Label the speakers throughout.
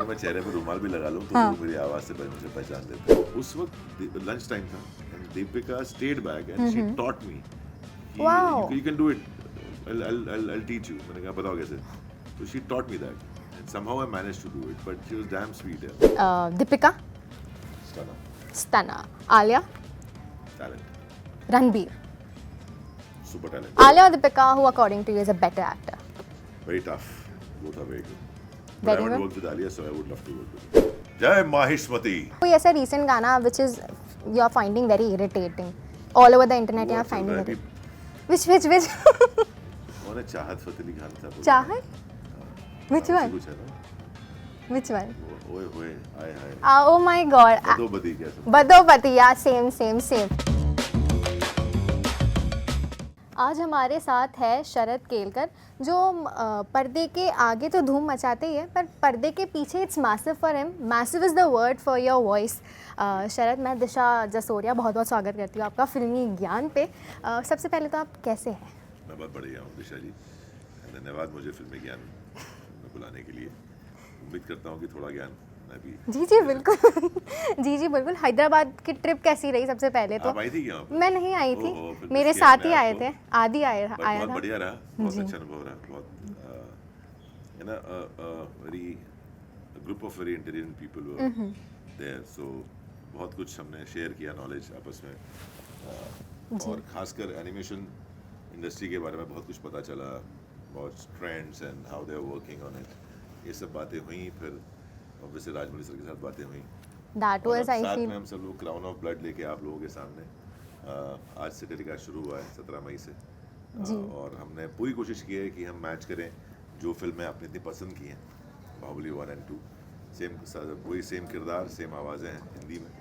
Speaker 1: मैं चेहरे पे रुमाल भी लगा लूं तो लोग मेरी आवाज से मुझे पहचान लेते हैं। उस वक्त लंच टाइम था and Deepika stayed back and she taught me
Speaker 2: Wow.
Speaker 1: You can do it, I'll teach you. मैंने कहा बताओ कैसे। So she taught me that and somehow I managed to do it, but she was damn sweet.
Speaker 2: Deepika,
Speaker 1: Stunner,
Speaker 2: Stunner, Alia,
Speaker 1: talent,
Speaker 2: Ranbir.
Speaker 1: super talent,
Speaker 2: Alia or Deepika, who according to you is a better actor?
Speaker 1: very tough. Both are very good. But I
Speaker 2: Very
Speaker 1: haven't
Speaker 2: good.
Speaker 1: worked with Alia, so I would love to work with her. जय माहिष्मती।
Speaker 2: कोई ऐसा recent गाना which is you are finding very irritating all over the internet you are finding it. Which?
Speaker 1: उन्होंने चाहत फतेह अली खान था।
Speaker 2: चाहत? Which
Speaker 1: हाँ,
Speaker 2: one?
Speaker 1: कुछ है ना?
Speaker 2: Which one?
Speaker 1: ओए होए हाय हाय।
Speaker 2: Oh my God.
Speaker 1: बदो बदी कैसे?
Speaker 2: बदोबती यार सेम। आज हमारे साथ है शरद केलकर जो पर्दे के आगे तो धूम मचाते ही है पर पर्दे के पीछे it's massive for him. Massive is the word for your voice. Sharad, मैं दिशा जसोरिया बहुत बहुत स्वागत करती हूँ आपका फिल्मी ज्ञान पे। सबसे पहले तो आप कैसे हैं?
Speaker 1: मैं बहुत बढ़िया हूँ दिशा जी, धन्यवाद मुझे फिल्मी ज्ञान में बुलाने के लिए। उम्मीद करता हूँ कि थोड़ा ज्ञान मैं भी।
Speaker 2: जी बिल्कुल जी बिल्कुल। हैदराबाद की ट्रिप कैसी रही? सबसे पहले तो
Speaker 1: आप आई थी क्या?
Speaker 2: मैं नहीं आई थी,
Speaker 1: ओहो, फिर
Speaker 2: मेरे
Speaker 1: मिस
Speaker 2: साथ
Speaker 1: किया
Speaker 2: ही आए
Speaker 1: आपको।
Speaker 2: थे, आदि आया
Speaker 1: बहुत
Speaker 2: था।
Speaker 1: बढ़िया रहा, बहुत
Speaker 2: जी।
Speaker 1: अच्छा अनुभव रहा, बहुत है ना, very group of very intelligent people were there, so बहुत कुछ हमने शेयर किया नॉलेज आपस में, और खासकर एनिमेशन इंडस्ट्री के बारे में बहुत कुछ पता चला, बहुत trends and how they are working on it, ये सब बातें हुई। फिर ऑब्वियसली राजमौली सर के साथ बातें हुई।
Speaker 2: That
Speaker 1: और
Speaker 2: was
Speaker 1: अब
Speaker 2: I
Speaker 1: साथ
Speaker 2: feel
Speaker 1: में हम सब लोग क्राउन ऑफ ब्लड लेके आप लोगों के सामने आज से टेलीकास्ट शुरू हुआ है 17 मई से, और हमने पूरी कोशिश की है कि हम मैच करें जो फिल्में आपने इतनी पसंद की हैं, बाहुबली 1 और 2, सेम वही सेम किरदार, सेम आवाज़ें हैं हिंदी में,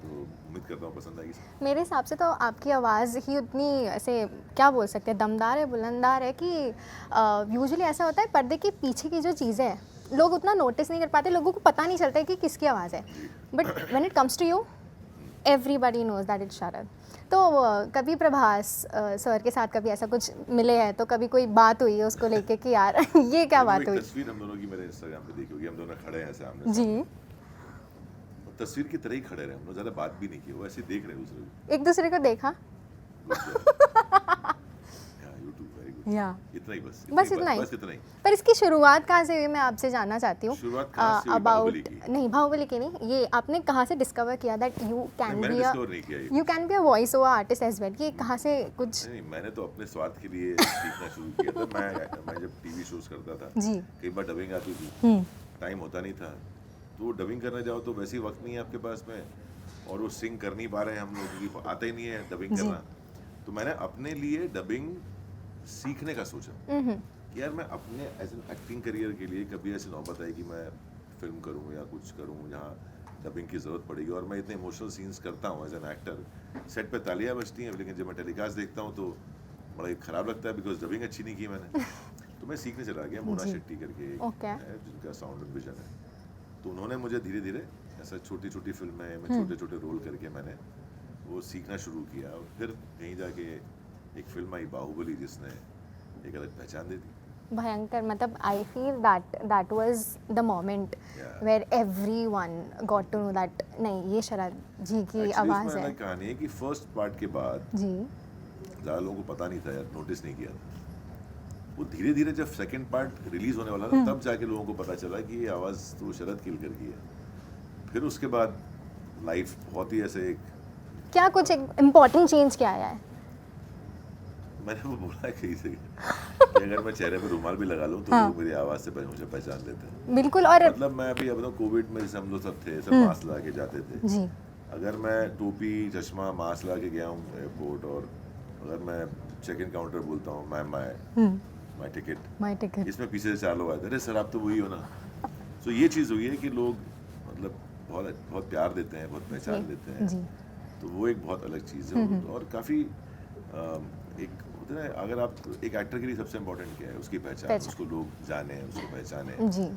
Speaker 1: तो उम्मीद करता हूँ पसंद आएगी।
Speaker 2: मेरे हिसाब से तो आपकी आवाज़ ही उतनी ऐसे क्या बोल सकते हैं, दमदार है, बुलंदार है कि यूजुअली ऐसा होता है पर्दे के पीछे की जो चीज़ें हैं लोग उतना नोटिस नहीं कर पाते, लोगों को पता नहीं चलता है कि किसकी आवाज़ है, but when it comes to you everybody knows that it's Sharad. तो कभी प्रभास सर के साथ कभी ऐसा कुछ मिले हैं तो कभी कोई बात हुई है उसको लेके कि यार ये क्या बात हुई?
Speaker 1: तस्वीर हम दोनों की मेरे इंस्टाग्राम पे देखी होगी, हम दोनों खड़े हैं सामने
Speaker 2: जी,
Speaker 1: तस्वीर की तरह ही खड़े रहे, हम लोग ज़्यादा बात भी नहीं की, वो ऐसे ही देख रहे हैं दूसरे को।
Speaker 2: एक दूसरे को देखा
Speaker 1: यूट्यूब वेरी गुड,
Speaker 2: या
Speaker 1: इतना ही बस
Speaker 2: इतना ही।
Speaker 1: बस इतना ही।
Speaker 2: पर इसकी शुरुआत कहाँ से हुई मैं आपसे जानना चाहती हूँ।
Speaker 1: शुरुआत कहाँ से हुई? बाहुबली की?
Speaker 2: नहीं, बाहुबली की नहीं, ये आपने कहाँ से डिस्कवर किया दैट यू कैन
Speaker 1: मैंने
Speaker 2: बी
Speaker 1: डिस्कवर नहीं किया ये।
Speaker 2: You can be a voice over artist as well? ये कहाँ से कुछ?
Speaker 1: नहीं, मैंने तो अपने स्वार्थ के लिए सीखना शुरू किया था। मैं जब टीवी शोज करता था,
Speaker 2: जी।
Speaker 1: कई बार डबिंग आती थी, टाइम होता नहीं था, तो डबिंग करने जाओ तो वैसे ही वक्त नहीं है आपके पास में, और वो सिंग कर नहीं पा रहे हैं हम लोग, क्योंकि आता ही नहीं है डबिंग करना। तो मैंने अपने लिए डबिंग सीखने का सोचा कि यार मैं अपने एज एन एक्टिंग करियर के लिए कभी ऐसी नौबत आई कि मैं फिल्म करूँ या कुछ करूँ जहाँ डबिंग की ज़रूरत पड़ेगी, और मैं इतने इमोशनल सीन्स करता हूँ एज एन एक्टर, सेट पे तालियां बजती हैं, लेकिन जब मैं टेलीकास्ट देखता हूँ तो बड़ा ही ख़राब लगता है बिकॉज डबिंग अच्छी नहीं की मैंने। तो मैं सीखने चला गया, मोना शेट्टी करके एक है जिनका साउंड एंड विजन है, तो उन्होंने मुझे धीरे धीरे ऐसा छोटी छोटी फिल्में में छोटे छोटे रोल करके मैंने वो सीखना शुरू किया, और फिर कहीं जाके एक फिल्म आई बाहुबली जिसने एक अलग पहचान दे दी।
Speaker 2: भयंकर, मतलब I feel that was the moment where everyone got to know that नहीं ये शरद जी की आवाज़ है।
Speaker 1: कहानी है कि फर्स्ट पार्ट के बाद
Speaker 2: जी,
Speaker 1: ज़्यादा लोगों को पता नहीं था यार, नोटिस नहीं किया था। वो धीरे धीरे जब सेकंड पार्ट रिलीज होने वाला था तब जाके लोगों को पता चला कि ये आवाज़ तो शरद केलकर की है। फिर उसके बाद लाइफ बहुत ही ऐसे एक,
Speaker 2: क्या कुछ एक इम्पोर्टेंट चेंज क्या आया है?
Speaker 1: मैंने वो बोला है कहीं से कि अगर मैं चेहरे पे रुमाल भी लगा लूं तो लोग मेरी आवाज़ से मुझे पहचान लेते हैं।
Speaker 2: बिल्कुल, और
Speaker 1: मतलब मैं अभी अब तो कोविड में जैसे हम लोग सब थे, सब मास्क लगा के जाते थे
Speaker 2: जी,
Speaker 1: अगर मैं टोपी चश्मा मास्क लगा के गया हूँ एयरपोर्ट, और अगर मैं चेक इन काउंटर बोलता हूँ माई टिकट, इसमें पीछे से 4 लोग आए थे, अरे सर आप तो वही हो ना। तो ये चीज़ हुई है कि लोग मतलब बहुत बहुत प्यार देते हैं, बहुत पहचान लेते हैं, तो वो एक बहुत अलग चीज़ है। और काफ़ी एक होता है, अगर आप एक एक्टर के लिए सबसे इम्पोर्टेंट क्या है, उसकी पहचान, उसको लोग जाने, उसको पहचाने।
Speaker 2: जी,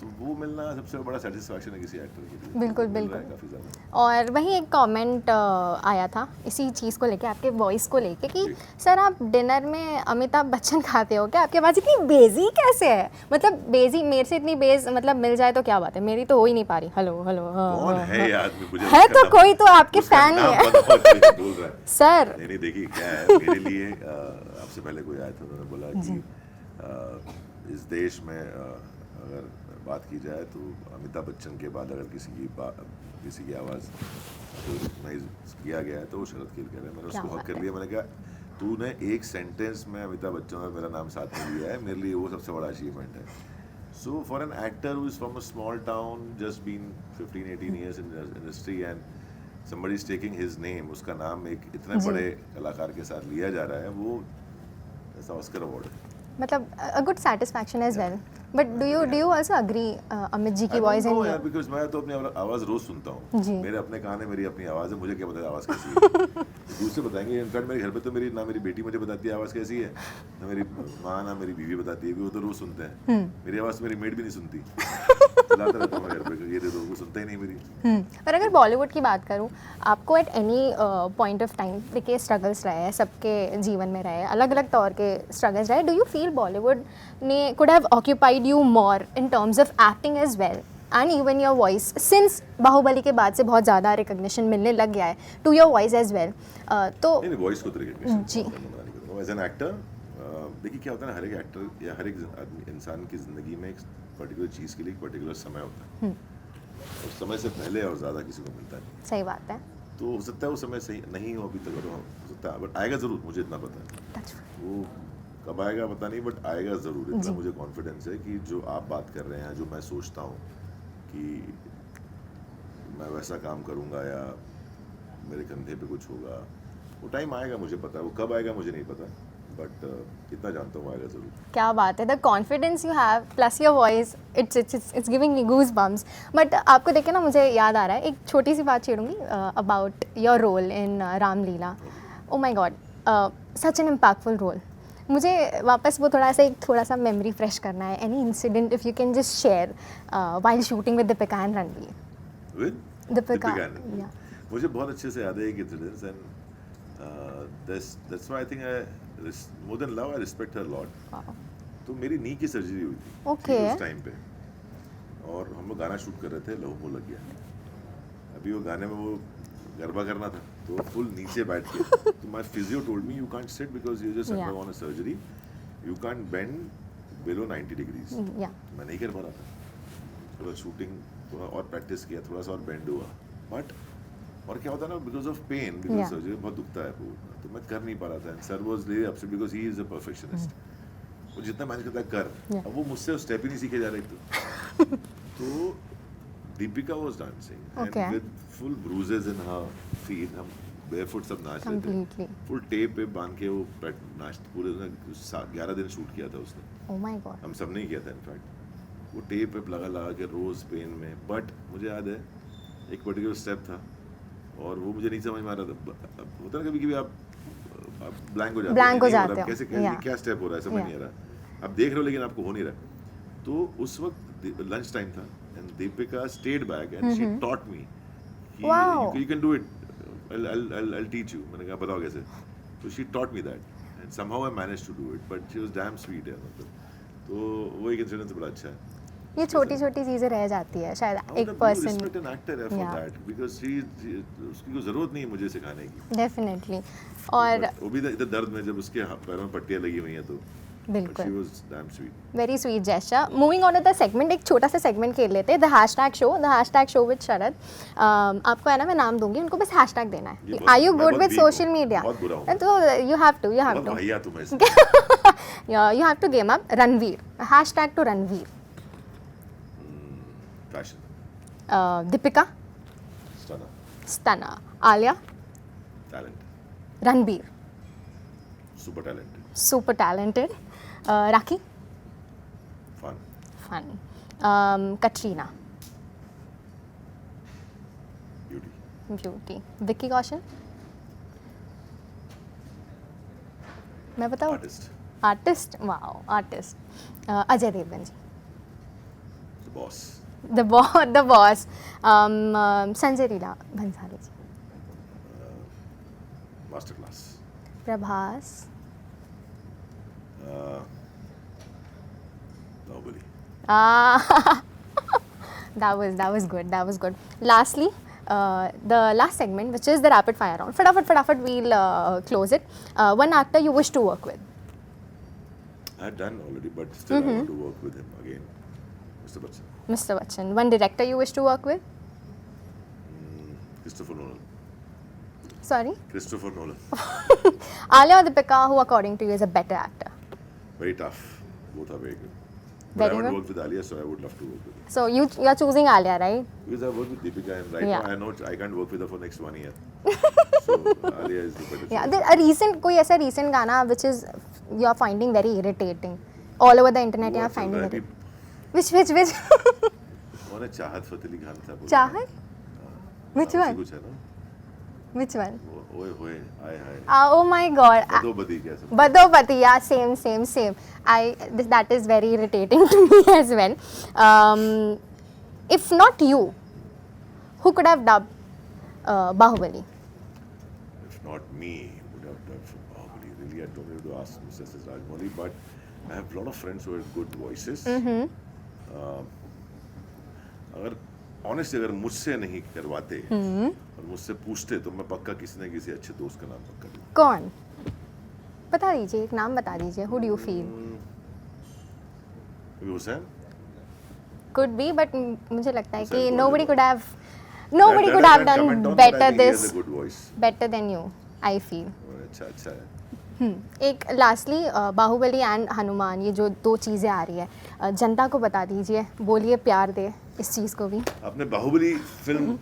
Speaker 1: तो वो मिलना सबसे बड़ा सेटिस्फैक्शन है किसी एक्टर के लिए।
Speaker 2: बिल्कुल,
Speaker 1: तो मिल रहा है
Speaker 2: बिल्कुल।
Speaker 1: काफ़ी ज़्यादा।
Speaker 2: और वहीं एक कमेंट आया था इसी चीज़ को लेके, आपके वॉइस को लेके कि
Speaker 1: जी।
Speaker 2: सर आप डिनर में अमिताभ बच्चन खाते हो क्या? आपकी आवाज़ इतनी बेज़ी कैसे है? मतलब बेज़ी मेरे से इतनी बेज़ मतलब मिल जाए तो क्या बात है, मेरी तो हो ही नहीं पा रही। हेलो हेलो हाँ
Speaker 1: कौन
Speaker 2: हाँ
Speaker 1: है
Speaker 2: हाँ।
Speaker 1: ये आदमी? मुझे
Speaker 2: है
Speaker 1: उसका
Speaker 2: तो
Speaker 1: नाम-
Speaker 2: कोई तो आपके
Speaker 1: उसका
Speaker 2: फैन ही
Speaker 1: नाम
Speaker 2: है।
Speaker 1: पता होता है, बोल रहा है।
Speaker 2: सर
Speaker 1: नहीं नहीं, देखिए क्या है मेरे लिए, आपसे पहले कोई आया था, उन्होंने बोला कि इस देश में अगर बात की जाए तो अमिताभ बच्चन के बाद अगर किसी की आवाज़ तो रिकग्नाइज किया गया है तो वो शरद केलकर है। मैंने
Speaker 2: क्या
Speaker 1: उसको हक
Speaker 2: बात
Speaker 1: कर
Speaker 2: है।
Speaker 1: लिया। मैंने कहा तूने एक सेंटेंस में अमिताभ बच्चन और मेरा नाम साथ में लिया है, मेरे लिए वो सबसे बड़ा अचीवमेंट है। So for an actor who is from a small town, just been 15-18 years in the industry and somebody is taking his name, उसका नाम एक इतने
Speaker 2: जी।
Speaker 1: बड़े कलाकार के साथ लिया जा रहा है, वो ऐसा ऑस्कर अवार्ड है।
Speaker 2: मतलब a good satisfaction as well. But do you also agree Amit ji की
Speaker 1: I
Speaker 2: वॉइस
Speaker 1: don't know
Speaker 2: इन
Speaker 1: यार, because मैं तो अपनी आवाज़ रोज सुनता हूँ।
Speaker 2: जी।
Speaker 1: मेरे अपने कान है, मेरी अपनी आवाज़ है, मुझे क्या पता है आवाज़ कैसी है। दूसरे बताएंगे। इनफैक्ट मेरे घर पे तो ना मेरी बेटी मुझे बताती है आवाज़ कैसी है, ना मेरी माँ ना मेरी बीवी बताती है, वो तो रोज सुनते हैं। मेरी आवाज़ मेरी मेड भी नहीं सुनती। चिल्लाता रहता हूँ मैं घर पे, ये दे दो, वो सुनता ही नहीं मेरी।
Speaker 2: पर अगर बॉलीवुड की बात करूँ, आपको at any point of time देखिए स्ट्रगल्स रहे हैं, सबके जीवन में रहे, अलग अलग तौर के स्ट्रगल्स रहे, डू यू फील बॉलीवुड ने could have occupied you more in terms of acting as well and even your voice, since Baahubali के बाद से बहुत ज़्यादा रिकग्निशन मिलने लग गया है to your voice as well, तो
Speaker 1: नहीं वॉइस को तो recognition
Speaker 2: ji.
Speaker 1: As an actor. देखिए क्या होता है ना, हर एक एक्टर या हर एक इंसान की ज़िंदगी में एक पर्टिकुलर चीज़ के लिए एक पर्टिकुलर समय होता है, और समय से पहले और ज़्यादा किसी को मिलता नहीं।
Speaker 2: सही बात है।
Speaker 1: तो हो सकता है वो समय सही नहीं हो अभी तक, हो सकता है बट आएगा ज़रूर, मुझे इतना पता है।
Speaker 2: That's
Speaker 1: वो कब आएगा पता नहीं, बट आएगा ज़रूर, इतना
Speaker 2: जी।
Speaker 1: मुझे कॉन्फिडेंस है कि जो आप बात कर रहे हैं, जो मैं सोचता हूँ कि मैं वैसा काम करूँगा या मेरे कंधे पे कुछ होगा, वो टाइम आएगा, मुझे पता है। वो कब आएगा मुझे नहीं पता, बट इतना जानता हूँ आएगा ज़रूर।
Speaker 2: क्या बात है, the confidence you have plus your voice, it's giving me goose bumps. But आपको देख के ना मुझे याद आ रहा है, एक छोटी सी बात छेड़ूंगी about your role in Ramlila. Oh my God, such an impactful role. मुझे वापस वो थोड़ा सा मेमोरी फ्रेश करना है। Any incident if you can just share while shooting with Deepika and Ranveer.
Speaker 1: With
Speaker 2: Deepika,
Speaker 1: Deepika
Speaker 2: या
Speaker 1: मुझे बहुत अच्छे से याद है एक incidence, and that's why I think I more than love I respect her lot. तो मेरी नी की सर्जरी हुई थी
Speaker 2: Okay.
Speaker 1: उस टाइम पे, और हम लोग गाना शूट कर रहे थे, लहू मुँह लग गया। अभी वो गाने में वो गरबा करना था, तो फुल नीचे बैठ के, तो my physio told me you can't sit because you just
Speaker 2: Yeah.
Speaker 1: Undergone a surgery, you can't bend below 90 degrees.
Speaker 2: या
Speaker 1: मैं नहीं कर पा रहा था। थोड़ा शूटिंग थोड़ा और प्रैक्टिस किया, थोड़ा सा और बेंड हुआ, बट और क्या होता है ना, because of pain, because
Speaker 2: Yeah.
Speaker 1: Surgery बहुत दुखता है वो, तो मैं कर नहीं पा रहा था। And sir was really upset because he is a perfectionist. वो जितना मैनेज करता है कर,
Speaker 2: Yeah.
Speaker 1: अब वो मुझसे स्टेप ही नहीं सीखे जा रहे तो Deepika was dancing
Speaker 2: Okay.
Speaker 1: And with full bruises in her feet, हम बेयरफुट सब नाच रहे थे,
Speaker 2: कंप्लीटली।
Speaker 1: फुल टेप पे बांध के वो नाच, पूरे 11 दिन शूट किया था उसने,
Speaker 2: ओ माय गॉड।
Speaker 1: हम सब ने किया था इनफैक्ट। वो टेप पे लगा के रोज पेन में, बट मुझे याद है एक पर्टिकुलर स्टेप था और वो मुझे नहीं समझ में आ रहा था। होता है ना कभी कभी आप ब्लैंक हो जाते
Speaker 2: Blank हो
Speaker 1: नहीं
Speaker 2: जाते
Speaker 1: रहा,
Speaker 2: हो,
Speaker 1: कैसे
Speaker 2: yeah.
Speaker 1: क्या स्टेप हो रहा है समझ
Speaker 2: Yeah.
Speaker 1: नहीं आ रहा, आप देख रहे हो लेकिन आपको हो नहीं रहा। तो उस वक्त लंच टाइम था and Deepika stayed back and she taught me
Speaker 2: Wow.
Speaker 1: You can do it, I'll teach you। मैंने कहा बताओ कैसे, तो she taught me that and somehow I managed to do it, but she was damn sweet है मतलब। तो वो एक इंसिडेंस बड़ा अच्छा है।
Speaker 2: ये छोटी छोटी चीज़ें रह जाती है शायद एक पर्सन।
Speaker 1: रिस्पेक्ट एन एक्टर है फॉर
Speaker 2: Yeah.
Speaker 1: दैट, बिकॉज़ उसकी कोई जरूरत नहीं है मुझे सिखाने की।
Speaker 2: डेफिनेटली। और
Speaker 1: But वो भी इधर दर्द में, जब उसके पैरों में पट्टियां लगी हुई हैं तो
Speaker 2: बिल्कुल
Speaker 1: she was damn sweet.
Speaker 2: Very sweet gesture. Moving on to the segment, एक छोटा सा सेगमेंट खेल लेते हैं, the hashtag show with Sharad. आपको है ना, मैं नाम दूंगी, उनको बस हैशटैग देना
Speaker 1: ये
Speaker 2: है।
Speaker 1: बहुत-
Speaker 2: आर यू
Speaker 1: मैं
Speaker 2: गुड
Speaker 1: बहुत
Speaker 2: विद
Speaker 1: weak हूँ,
Speaker 2: सोशल मीडिया?
Speaker 1: बहुत बुरा हूँ।
Speaker 2: तो यू हैव टू
Speaker 1: बहुत भैया तुम ऐसे।
Speaker 2: You have to game up Ranveer, hashtag to Ranveer.
Speaker 1: Fashion,
Speaker 2: Deepika,
Speaker 1: stunner,
Speaker 2: stunner, Alia,
Speaker 1: talent,
Speaker 2: Ranbir,
Speaker 1: super talented,
Speaker 2: super talented, Rakhi,
Speaker 1: fun,
Speaker 2: fun, Katrina,
Speaker 1: beauty,
Speaker 2: beauty, Vicky Kaushal, मैं बताऊँ?
Speaker 1: Artist,
Speaker 2: artist, wow artist, Ajay Devgan ji,
Speaker 1: boss,
Speaker 2: the boss, Sanjay Leela Bhansali ji,
Speaker 1: master class,
Speaker 2: Prabhas,
Speaker 1: Baahubali.
Speaker 2: That was good. That was good. Lastly, the last segment, which is the rapid fire round. Fadafat, we'll close it. One actor you wish to work with.
Speaker 1: I had done already, but still I want to work with him again. Mr. Bachchan.
Speaker 2: Mr. Bachchan. One director you wish to work with.
Speaker 1: Christopher Nolan.
Speaker 2: Sorry.
Speaker 1: Christopher Nolan.
Speaker 2: Alia or Deepika, who according to you is a better actor?
Speaker 1: Very tough. Both are very good. But
Speaker 2: Very
Speaker 1: I haven't
Speaker 2: good.
Speaker 1: worked with Alia, so I would love to work with her.
Speaker 2: So you are choosing Alia, right?
Speaker 1: Because I worked with Deepika, and right
Speaker 2: Yeah.
Speaker 1: now I know I can't work with her for next 1 year. So Alia is the better
Speaker 2: Yeah.
Speaker 1: choice.
Speaker 2: A recent कोई ऐसा recent गाना which is you are finding very irritating. All over the internet you
Speaker 1: वो
Speaker 2: are finding
Speaker 1: चल रहा है
Speaker 2: it. Which?
Speaker 1: कौन है? चाहत फतेह अली खान साहब।
Speaker 2: चाहत? Which
Speaker 1: नाम से
Speaker 2: one?
Speaker 1: कुछ है ना?
Speaker 2: Which one?
Speaker 1: वो ओए होए आए हाय।
Speaker 2: Oh my God.
Speaker 1: बदोबदी क्या सब?
Speaker 2: Badopati, yeah, same. That is very irritating to me as well. If not you, who could have dubbed Bahubali?
Speaker 1: If not me, would have done for Bahubali. Really, I don't need to ask Mr. Rajmouli, but I have a lot of friends who have good voices. अगर honestly अगर मुझसे नहीं करवाते और मुझसे पूछते तो मैं पक्का किसी न किसी अच्छे दोस्त का नाम पक्का दूँ।
Speaker 2: कौन? बता दीजिए, एक नाम बता दीजिए. Who do you feel?
Speaker 1: Hussain?
Speaker 2: Could be, but मुझे लगता है कि
Speaker 1: Hussain
Speaker 2: nobody
Speaker 1: Bollywood.
Speaker 2: could have
Speaker 1: That I
Speaker 2: done
Speaker 1: can't comment on, but I
Speaker 2: better
Speaker 1: think he has
Speaker 2: this
Speaker 1: a good voice.
Speaker 2: better than you. I feel.
Speaker 1: अच्छा है।
Speaker 2: एक lastly Baahubali and Hanuman, ये जो दो चीज़ें आ रही है, जनता को बता दीजिए, बोलिए प्यार दे इस चीज़ को भी.
Speaker 1: आपने बाहुबली फिल्म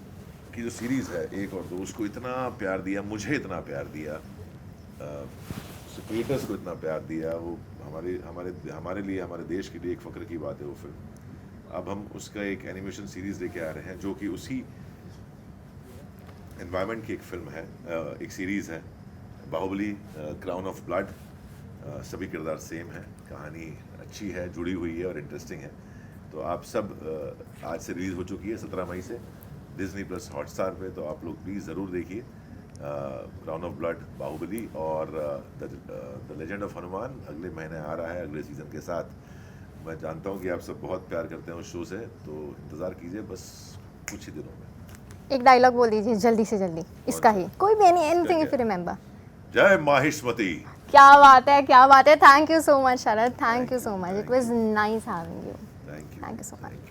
Speaker 1: की जो सीरीज है 1 और 2 उसको इतना प्यार दिया, मुझे इतना प्यार दिया, क्रिएटर्स को इतना प्यार दिया, वो हमारे लिए, हमारे देश के लिए एक फ़ख्र की बात है वो फिल्म. अब हम उसका एक एनिमेशन सीरीज लेके आ रहे हैं जो कि उसी एनवायरनमेंट की एक फिल्म है, एक सीरीज़ है बाहुबली क्राउन ऑफ ब्लड. सभी किरदार सेम है, कहानी अच्छी है, जुड़ी हुई है और इंटरेस्टिंग है. तो आप सब आज से रिलीज़ हो चुकी है 17 मई से डिज्नी प्लस हॉटस्टार पे, तो आप लोग प्लीज़ ज़रूर देखिए क्राउन ऑफ ब्लड बाहुबली. और द लेजेंड ऑफ हनुमान अगले महीने आ रहा है अगले सीज़न के साथ. मैं जानता हूँ कि आप सब बहुत प्यार करते हैं उस शो से, तो इंतज़ार कीजिए बस कुछ ही दिनों में.
Speaker 2: एक डायलॉग बोल दीजिए जल्दी से जल्दी, इसका ही कोई भी एनीथिंग इफ यू रिमेंबर.
Speaker 1: जय माहिष्मती.
Speaker 2: क्या बात है. Thank you so much Sharad, thank you so much. It was nice having you.
Speaker 1: Thank you
Speaker 2: so much.